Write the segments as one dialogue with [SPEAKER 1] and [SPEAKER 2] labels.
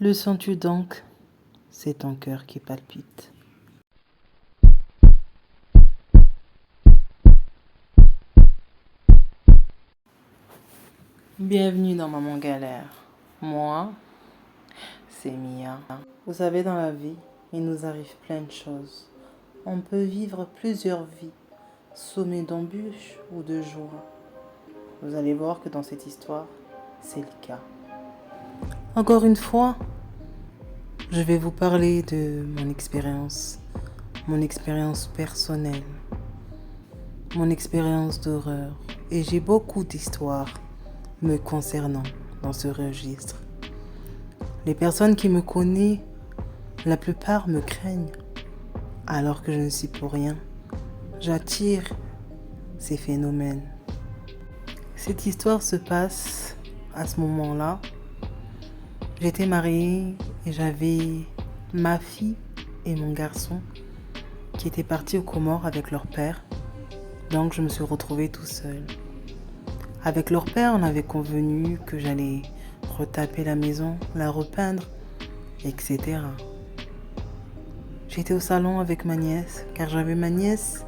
[SPEAKER 1] Le sens-tu donc? C'est ton cœur qui palpite. Bienvenue dans Maman Galère. Moi, c'est Mia. Vous savez, dans la vie, il nous arrive plein de choses. On peut vivre plusieurs vies, sommées d'embûches ou de joie. Vous allez voir que dans cette histoire, c'est le cas. Encore une fois, je vais vous parler de mon expérience personnelle, mon expérience d'horreur. Et j'ai beaucoup d'histoires me concernant dans ce registre. Les personnes qui me connaissent, la plupart me craignent, alors que je ne suis pour rien. J'attire ces phénomènes. Cette histoire se passe à ce moment-là. J'étais mariée et j'avais ma fille et mon garçon qui étaient partis aux Comores avec leur père. Donc je me suis retrouvée tout seul. Avec leur père, on avait convenu que j'allais retaper la maison, la repeindre, etc. J'étais au salon avec ma nièce, car j'avais ma nièce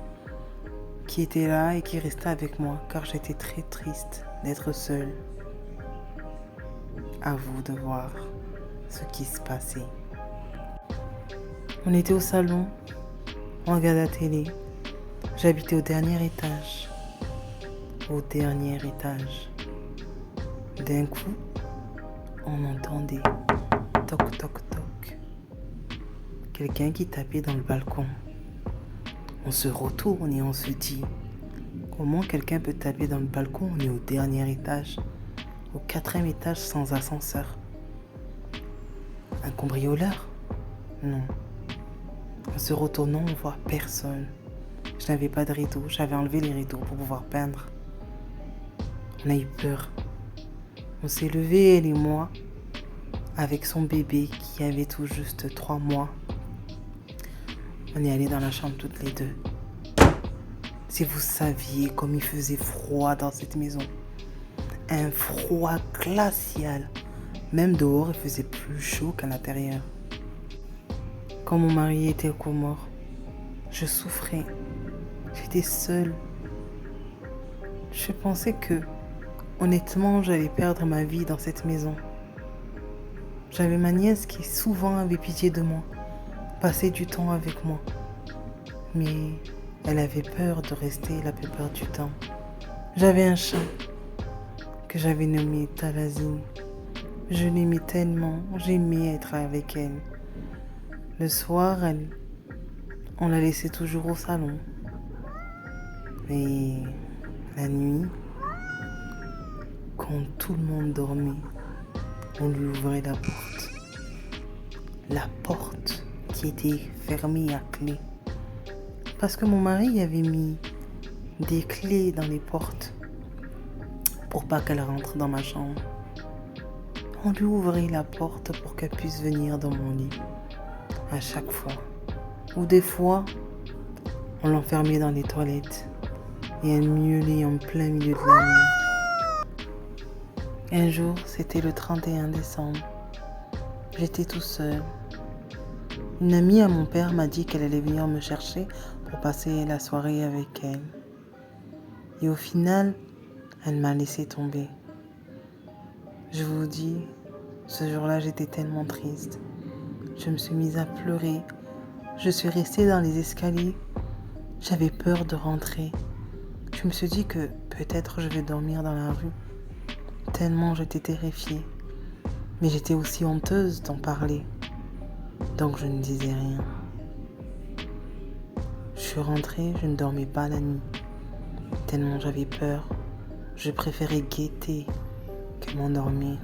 [SPEAKER 1] qui était là et qui restait avec moi, car j'étais très triste d'être seule. À vous de voir ce qui se passait. On était au salon, on regardait la télé. J'habitais au dernier étage. D'un coup, on entendait toc toc toc. Quelqu'un qui tapait dans le balcon. On se retourne et on se dit, comment quelqu'un peut taper dans le balcon? On est au dernier étage, au 4e étage sans ascenseur. Un cambrioleur? Non. En se retournant, on voit personne. Je n'avais pas de rideau, j'avais enlevé les rideaux pour pouvoir peindre. On a eu peur. On s'est levé, elle et moi, avec son bébé qui avait tout juste 3 mois. On est allés dans la chambre toutes les deux. Si vous saviez comme il faisait froid dans cette maison. Un froid glacial. Même dehors, il faisait plus chaud qu'à l'intérieur. Quand mon mari était aux Comores, je souffrais. J'étais seule. Je pensais que, honnêtement, j'allais perdre ma vie dans cette maison. J'avais ma nièce qui souvent avait pitié de moi, passait du temps avec moi. Mais elle avait peur de rester la plupart du temps. J'avais un chat que j'avais nommé Talazine. Je l'aimais tellement, j'aimais être avec elle. Le soir, on la laissait toujours au salon. Et la nuit, quand tout le monde dormait, on lui ouvrait la porte. La porte qui était fermée à clé. Parce que mon mari avait mis des clés dans les portes pour pas qu'elle rentre dans ma chambre. On lui ouvrait la porte pour qu'elle puisse venir dans mon lit à chaque fois. Ou des fois, on l'enfermait dans les toilettes et elle miaulait en plein milieu de la nuit. Un jour, c'était le 31 décembre. J'étais tout seul. Une amie à mon père m'a dit qu'elle allait venir me chercher pour passer la soirée avec elle. Et au final, elle m'a laissé tomber. Je vous dis, ce jour-là, j'étais tellement triste. Je me suis mise à pleurer. Je suis restée dans les escaliers. J'avais peur de rentrer. Je me suis dit que peut-être je vais dormir dans la rue. Tellement j'étais terrifiée. Mais j'étais aussi honteuse d'en parler. Donc je ne disais rien. Je suis rentrée, je ne dormais pas la nuit. Tellement j'avais peur. Je préférais guetter que m'endormir.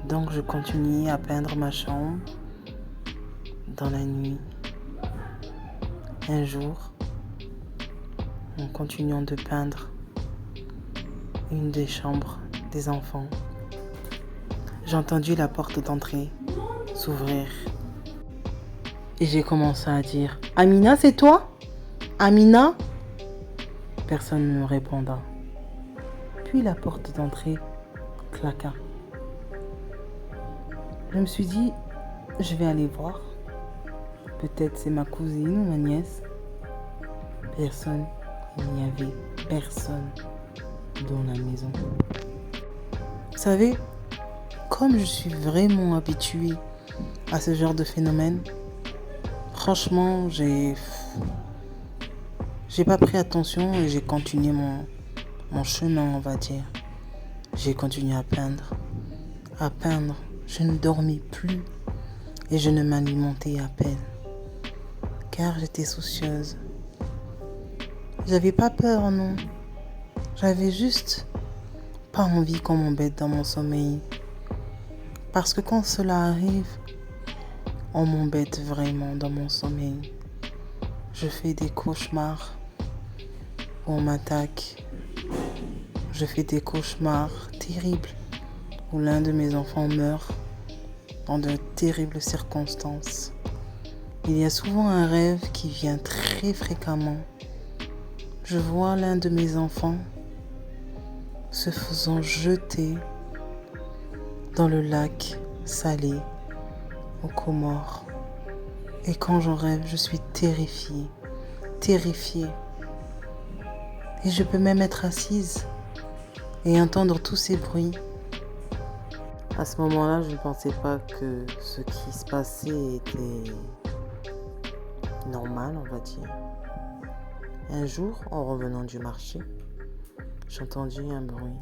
[SPEAKER 1] Donc je continuais à peindre ma chambre dans la nuit. Un jour, en continuant de peindre une des chambres des enfants, j'ai entendu la porte d'entrée s'ouvrir. Et j'ai commencé à dire « Amina, c'est toi? Amina ?» Personne ne me répondit. Puis la porte d'entrée claqua. Je me suis dit, je vais aller voir. Peut-être c'est ma cousine ou ma nièce. Personne. Il n'y avait personne dans la maison. Vous savez, comme je suis vraiment habituée à ce genre de phénomène, franchement, j'ai pas pris attention et j'ai continué mon chemin, on va dire. J'ai continué à peindre. Je ne dormis plus et je ne m'alimentais à peine, car j'étais soucieuse. J'avais pas peur, non. J'avais juste pas envie qu'on m'embête dans mon sommeil. Parce que quand cela arrive, on m'embête vraiment dans mon sommeil. Je fais des cauchemars où on m'attaque. Je fais des cauchemars terribles où l'un de mes enfants meurt dans de terribles circonstances. Il y a souvent un rêve qui vient très fréquemment. Je vois l'un de mes enfants se faisant jeter dans le lac salé aux Comores. Et quand j'en rêve, je suis terrifiée. Et je peux même être assise et entendre tous ces bruits. À ce moment-là, je ne pensais pas que ce qui se passait était normal, on va dire. Un jour, en revenant du marché, j'ai entendu un bruit.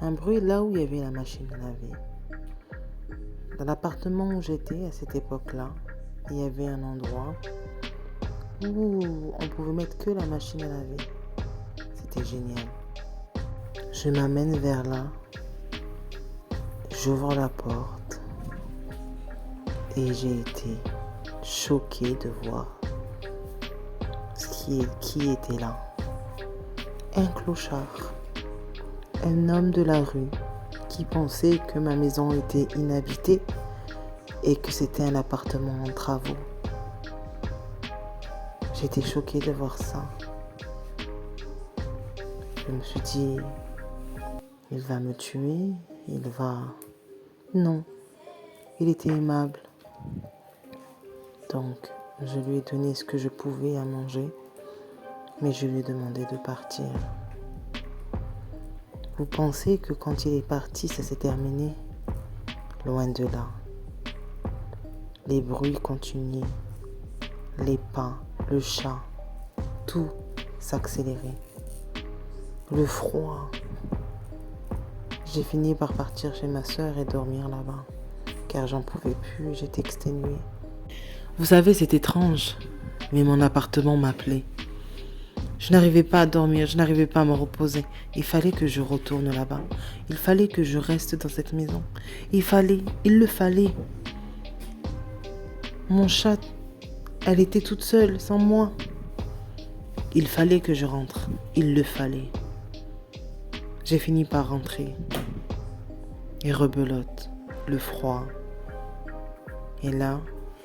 [SPEAKER 1] Un bruit là où il y avait la machine à laver. Dans l'appartement où j'étais à cette époque-là, il y avait un endroit où on pouvait mettre que la machine à laver. C'était génial. Je m'amène vers là. J'ouvre la porte et j'ai été choquée de voir qui était là. Un clochard, un homme de la rue qui pensait que ma maison était inhabitée et que c'était un appartement en travaux. J'étais choquée de voir ça. Je me suis dit, il va me tuer, Non, il était aimable. Donc, je lui ai donné ce que je pouvais à manger, mais je lui ai demandé de partir. Vous pensez que quand il est parti, ça s'est terminé? Loin de là. Les bruits continuaient, les pas, le chat, tout s'accélérait. Le froid. J'ai fini par partir chez ma soeur et dormir là-bas, car j'en pouvais plus, j'étais exténuée. Vous savez, c'est étrange, mais mon appartement m'appelait. Je n'arrivais pas à dormir, je n'arrivais pas à me reposer. Il fallait que je retourne là-bas. Il fallait que je reste dans cette maison. Il le fallait. Mon chat, elle était toute seule, sans moi. Il fallait que je rentre. Il le fallait. J'ai fini par rentrer. Et rebelote, le froid. Et là,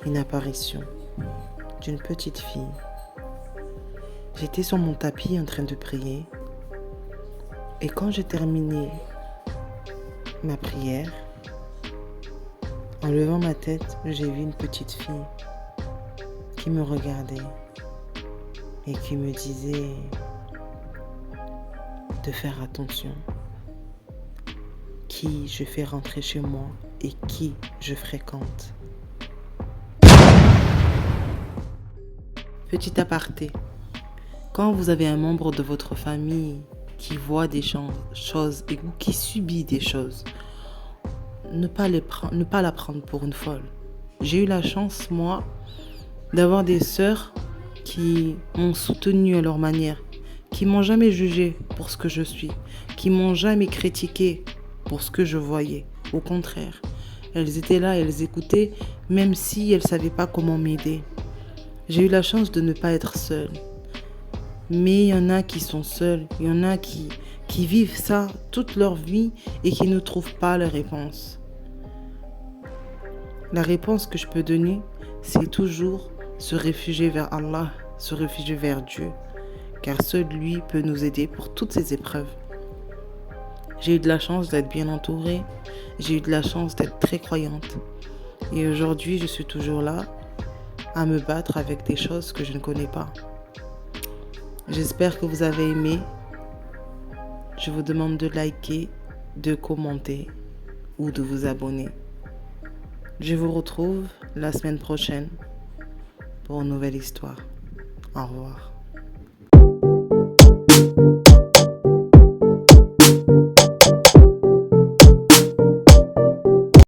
[SPEAKER 1] une apparition d'une petite fille. J'étais sur mon tapis en train de prier. Et quand j'ai terminé ma prière, en levant ma tête, j'ai vu une petite fille qui me regardait et qui me disait de faire attention. Qui je fais rentrer chez moi et qui je fréquente. Petit aparté. Quand vous avez un membre de votre famille qui voit des choses et qui subit des choses, ne pas la prendre pour une folle. J'ai eu la chance, moi, d'avoir des sœurs qui m'ont soutenue à leur manière, qui m'ont jamais jugée pour ce que je suis, qui m'ont jamais critiquée pour ce que je voyais. Au contraire, elles étaient là, elles écoutaient, même si elles ne savaient pas comment m'aider. J'ai eu la chance de ne pas être seule. Mais il y en a qui sont seuls, il y en a qui vivent ça toute leur vie et qui ne trouvent pas la réponse. La réponse que je peux donner, c'est toujours se réfugier vers Allah, se réfugier vers Dieu, car seul lui peut nous aider pour toutes ces épreuves. J'ai eu de la chance d'être bien entourée. J'ai eu de la chance d'être très croyante. Et aujourd'hui, je suis toujours là à me battre avec des choses que je ne connais pas. J'espère que vous avez aimé. Je vous demande de liker, de commenter ou de vous abonner. Je vous retrouve la semaine prochaine pour une nouvelle histoire. Au revoir.